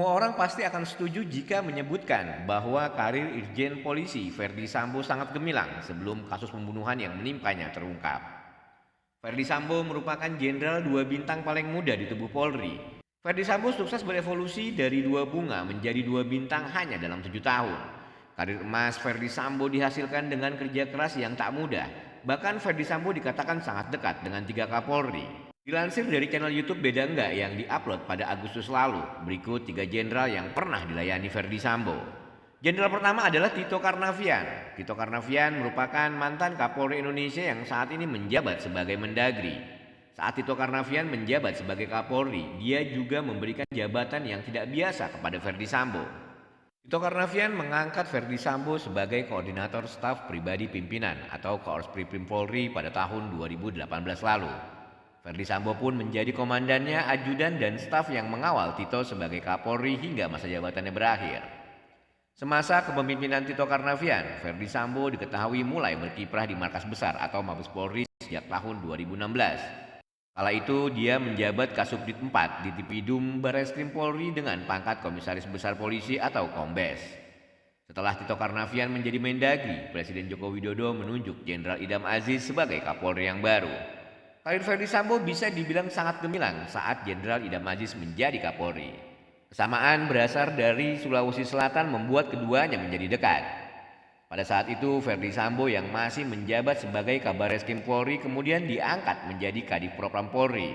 Semua orang pasti akan setuju jika menyebutkan bahwa karir Irjen Polisi Verdi Sambo sangat gemilang sebelum kasus pembunuhan yang menimpanya terungkap. Verdi Sambo merupakan jenderal 2 bintang paling muda di tubuh Polri. Verdi Sambo sukses berevolusi dari 2 bunga menjadi 2 bintang hanya dalam 7 tahun. Karir emas Verdi Sambo dihasilkan dengan kerja keras yang tak mudah. Bahkan Verdi Sambo dikatakan sangat dekat dengan 3 Kapolri. Dilansir dari channel YouTube Beda Enggak yang diupload pada Agustus lalu, berikut 3 jenderal yang pernah dilayani Verdi Sambo. Jenderal pertama adalah Tito Karnavian. Tito Karnavian merupakan mantan Kapolri Indonesia yang saat ini menjabat sebagai Mendagri. Saat Tito Karnavian menjabat sebagai Kapolri, dia juga memberikan jabatan yang tidak biasa kepada Verdi Sambo. Tito Karnavian mengangkat Verdi Sambo sebagai Koordinator Staf Pribadi Pimpinan atau Korspripim Polri pada tahun 2018 lalu. Verdi Sambo pun menjadi komandannya, ajudan, dan staf yang mengawal Tito sebagai Kapolri hingga masa jabatannya berakhir. Semasa kepemimpinan Tito Karnavian, Verdi Sambo diketahui mulai berkiprah di markas besar atau Mabes Polri sejak tahun 2016. Kala itu dia menjabat Kasubdit 4 di Tipidum Barreskrim Polri dengan pangkat Komisaris Besar Polisi atau Kombes. Setelah Tito Karnavian menjadi Mendagri, Presiden Joko Widodo menunjuk Jenderal Idam Aziz sebagai Kapolri yang baru. Karir Verdi Sambo bisa dibilang sangat gemilang saat Jenderal Idam Aziz menjadi Kapolri. Kesamaan berasal dari Sulawesi Selatan membuat keduanya menjadi dekat. Pada saat itu, Verdi Sambo yang masih menjabat sebagai Kabarreskrim Polri kemudian diangkat menjadi Kadif Propam Polri.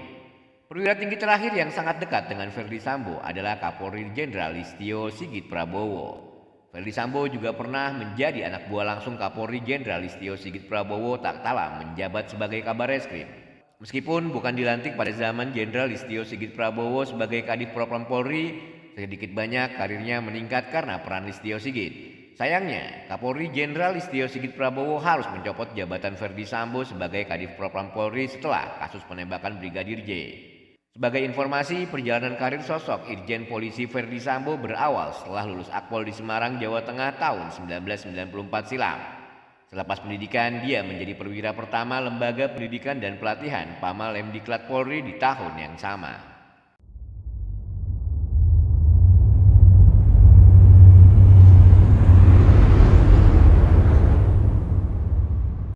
Perwira tinggi terakhir yang sangat dekat dengan Verdi Sambo adalah Kapolri Jenderal Listio Sigit Prabowo. Verdi Sambo juga pernah menjadi anak buah langsung Kapolri Jenderal Listio Sigit Prabowo tak kalah menjabat sebagai Kabarreskrim. Meskipun bukan dilantik pada zaman Jenderal Listio Sigit Prabowo sebagai Kadif Propam Polri, sedikit banyak karirnya meningkat karena peran Listio Sigit. Sayangnya, Kapolri Jenderal Listio Sigit Prabowo harus mencopot jabatan Verdi Sambo sebagai Kadif Propam Polri setelah kasus penembakan Brigadir J. Sebagai informasi, perjalanan karir sosok Irjen Polisi Verdi Sambo berawal setelah lulus Akpol di Semarang, Jawa Tengah tahun 1994 silam. Selepas pendidikan, dia menjadi perwira pertama Lembaga Pendidikan dan Pelatihan Pamal Lemdiklat Polri di tahun yang sama.